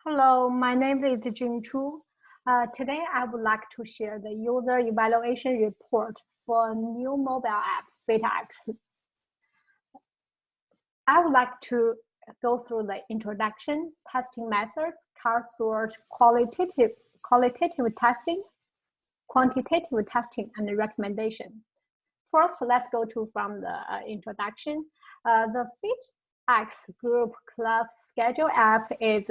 Hello, my name is JingChu. Today, I would like to share the user evaluation report for a new mobile app, FitX. I would like to go through the introduction, testing methods, car sort, qualitative testing, quantitative testing, and recommendation. First, let's go from the introduction. The FitX group class schedule app is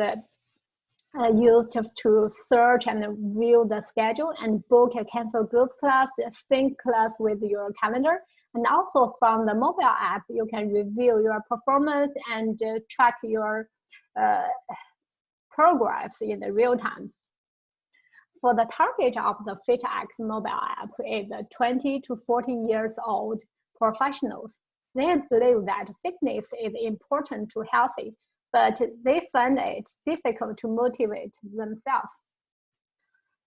used to search and view the schedule and book a cancel group class, sync class with your calendar. And also from the mobile app, you can review your performance and track your progress in the real time. For the target of the FitX mobile app is 20 to 40 years old professionals. They believe that fitness is important to healthy, but they find it difficult to motivate themselves.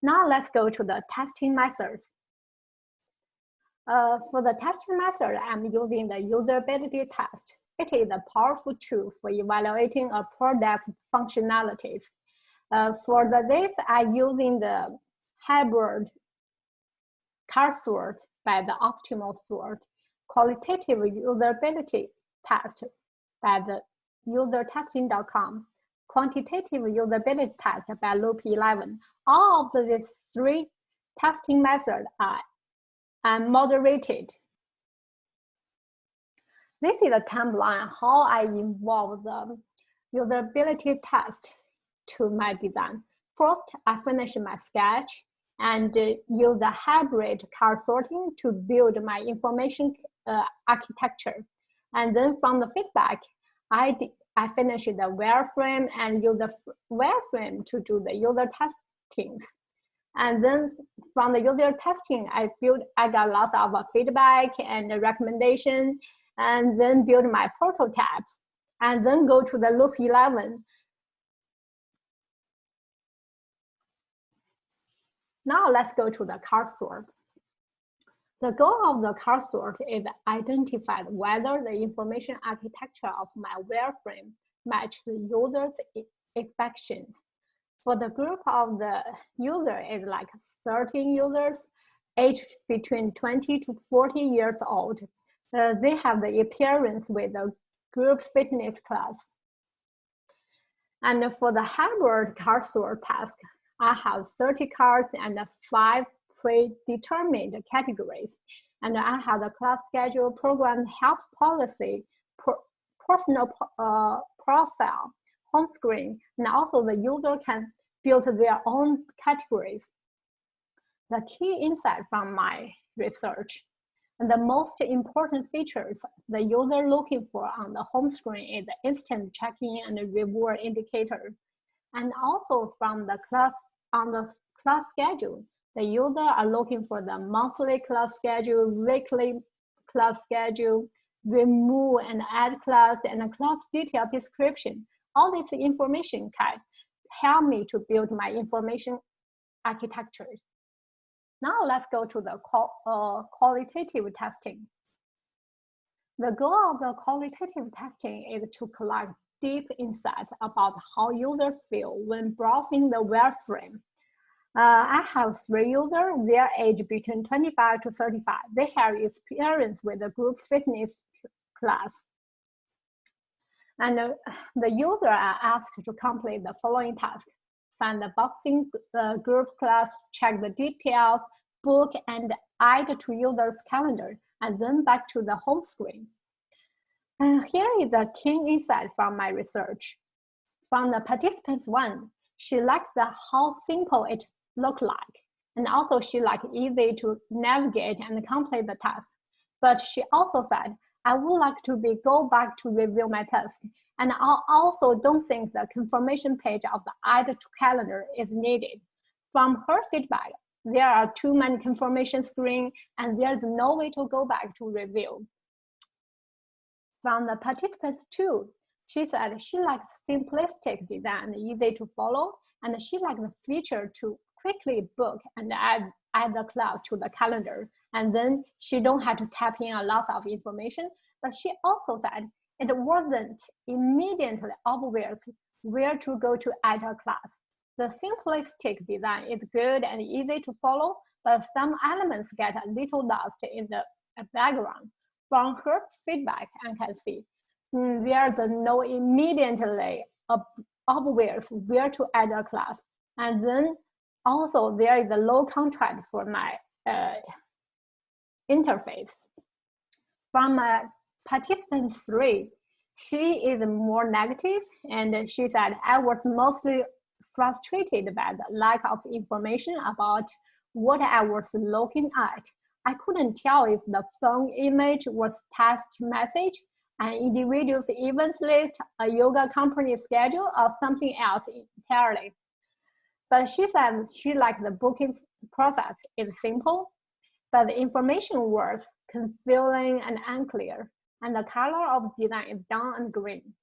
Now let's go to the testing methods. For the testing method, I'm using the usability test. It is a powerful tool for evaluating a product's functionalities. For this, I'm using the hybrid car sort by the optimal sort, qualitative usability test by the usertesting.com, quantitative usability test by Loop 11. All of these three testing methods are moderated. This is a timeline how I involve the usability test to my design. First, I finish my sketch and use the hybrid car sorting to build my information architecture. And then from the feedback, I finish the wireframe and use the wireframe to do the user testings. And then from the user testing, I got lots of feedback and recommendation, and then build my prototypes, and then go to the Loop 11. Now let's go to the car sort. The goal of the car sort is identify whether the information architecture of my wireframe match the user's expectations. For the group of the user is like 13 users, aged between 20 to 40 years old. They have the appearance with a group fitness class. And for the hybrid car sort task, I have 30 cars and 5 predetermined categories. And I have the class schedule, program, health policy, personal profile, home screen, and also the user can build their own categories. The key insight from my research, and the most important features the user looking for on the home screen is the instant check-in and reward indicator. And also from the class, on the class schedule, the user are looking for the monthly class schedule, weekly class schedule, remove and add class, and a class detail description. All this information can help me to build my information architectures. Now let's go to the qualitative testing. The goal of the qualitative testing is to collect deep insights about how users feel when browsing the wireframe. I have 3 users, their age between 25 to 35. They have experience with the group fitness class. And the user are asked to complete the following tasks: find the boxing group class, check the details, book and add to user's calendar, and then back to the home screen. Here is a key insight from my research. From the participants 1, she liked how simple it looked like, and also she liked easy to navigate and complete the task. But she also said, I would like to go back to review my task, and I also don't think the confirmation page of the add to calendar is needed. From her feedback, there are too many confirmation screens, and there's no way to go back to review. From the participants 2, she said she likes simplistic design, easy to follow, and she liked the feature to quickly book and add the class to the calendar. And then she don't have to type in a lot of information, but she also said it wasn't immediately obvious where to go to add a class. The simplistic design is good and easy to follow, but some elements get a little lost in the background. From her feedback, I can see there's no immediately obvious where to add a class. And then also there is a low contrast for my interface. From participant 3, she is more negative, and she said, I was mostly frustrated by the lack of information about what I was looking at. I couldn't tell if the phone image was test message, an individual's events list, a yoga company schedule, or something else entirely. But she said she liked the booking process. It's simple, but the information was confusing and unclear, and the color of the design is down and green.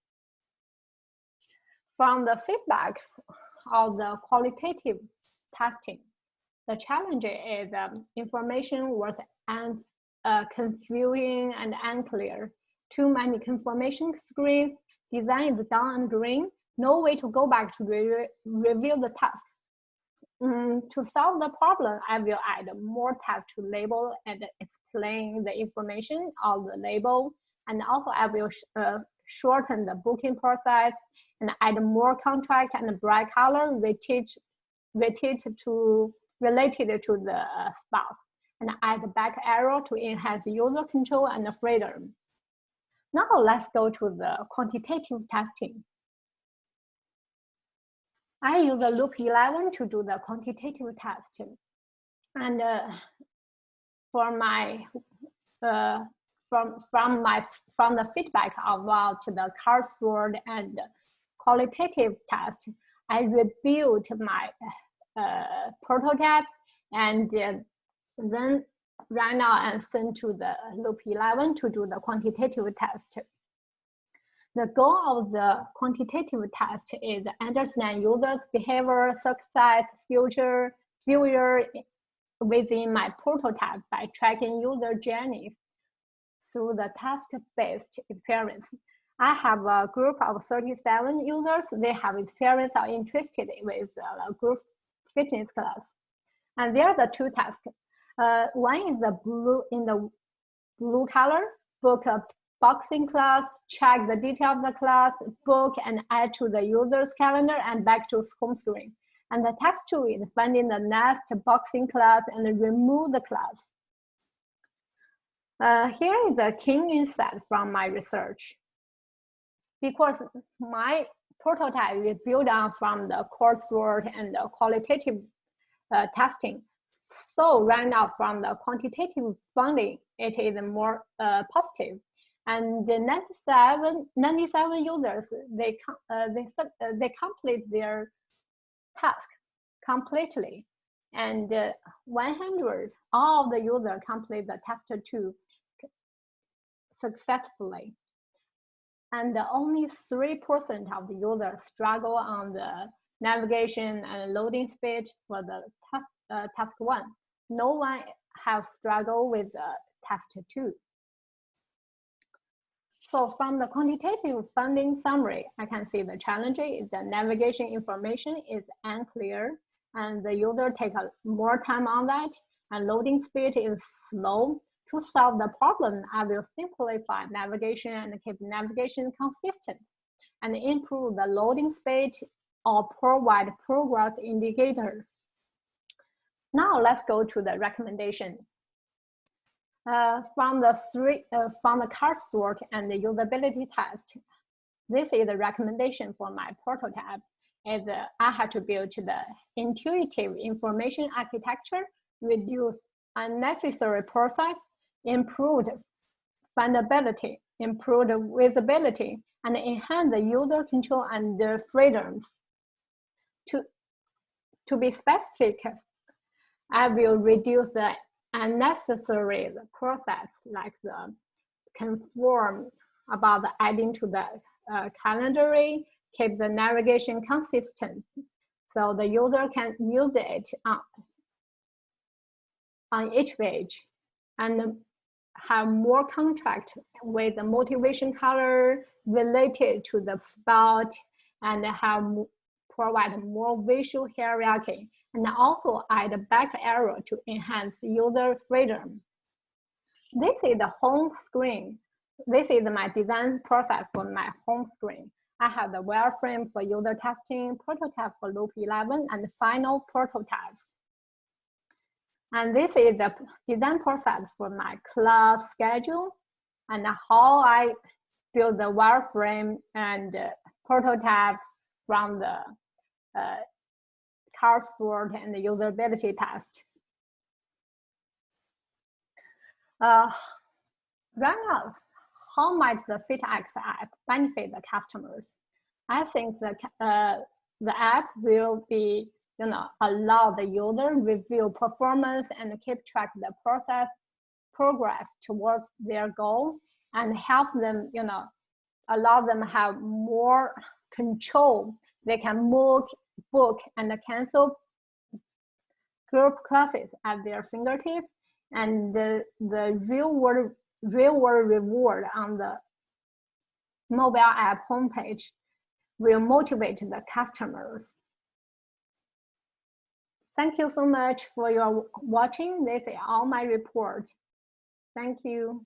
From the feedback of the qualitative testing, the challenge is information was confusing and unclear. Too many confirmation screens, design is down and green, no way to go back to review the task. To solve the problem, I will add more text to label and explain the information of the label. And also I will shorten the booking process and add more contract and bright color related to the spouse, and add back arrow to enhance user control and freedom. Now let's go to the quantitative testing. I use the loop 11 to do the quantitative testing. And for my from the feedback about the crossword and qualitative test, I rebuilt my prototype and then right now I'm sent to the loop 11 to do the quantitative test. The goal of the quantitative test is to understand users' behavior, success, future within my prototype by tracking user journeys through the task-based experience. I have a group of 37 users. They have experience or interested with a group fitness class. And there are the two tasks. One is the blue in the blue color, book a boxing class, check the detail of the class, book and add to the user's calendar and back to home screen. And the task 2 is finding the next boxing class and remove the class. Here is a key insight from my research. Because my prototype is built on from the coursework and the qualitative testing. So right now from the quantitative finding, it is more positive. And the 97 users, they complete their task completely. And 100, all of the users complete the test 2 successfully. And only 3% of the users struggle on the navigation and loading speed for the task 1. No one have struggled with task 2. So from the quantitative finding summary, I can see the challenge is the navigation information is unclear and the user take more time on that, and loading speed is slow. To solve the problem, I will simplify navigation and keep navigation consistent and improve the loading speed or provide progress indicator. Now let's go to the recommendation. From the coursework and the usability test, this is a recommendation for my prototype. Is I have to build the intuitive information architecture, reduce unnecessary process, improved findability, improved visibility, and enhance the user control and their freedoms. To be specific, I will reduce the unnecessary process like the conform about the adding to the calendar, keep the navigation consistent so the user can use it on each page, and have more contract with the motivation color related to the spout and provide more visual hierarchy, and also add a back arrow to enhance user freedom. This is the home screen. This is my design process for my home screen. I have the wireframe for user testing, prototype for loop 11, and final prototypes. And this is the design process for my class schedule and how I build the wireframe and prototypes from the car sort and the usability test. Right now, how might the FitX app benefit the customers? I think the app will be, allow the user review performance and keep track of the progress towards their goal, and help them, allow them have more control. They can book and cancel group classes at their fingertips, and the real world reward on the mobile app homepage will motivate the customers. Thank you so much for your watching. This is all my report. Thank you.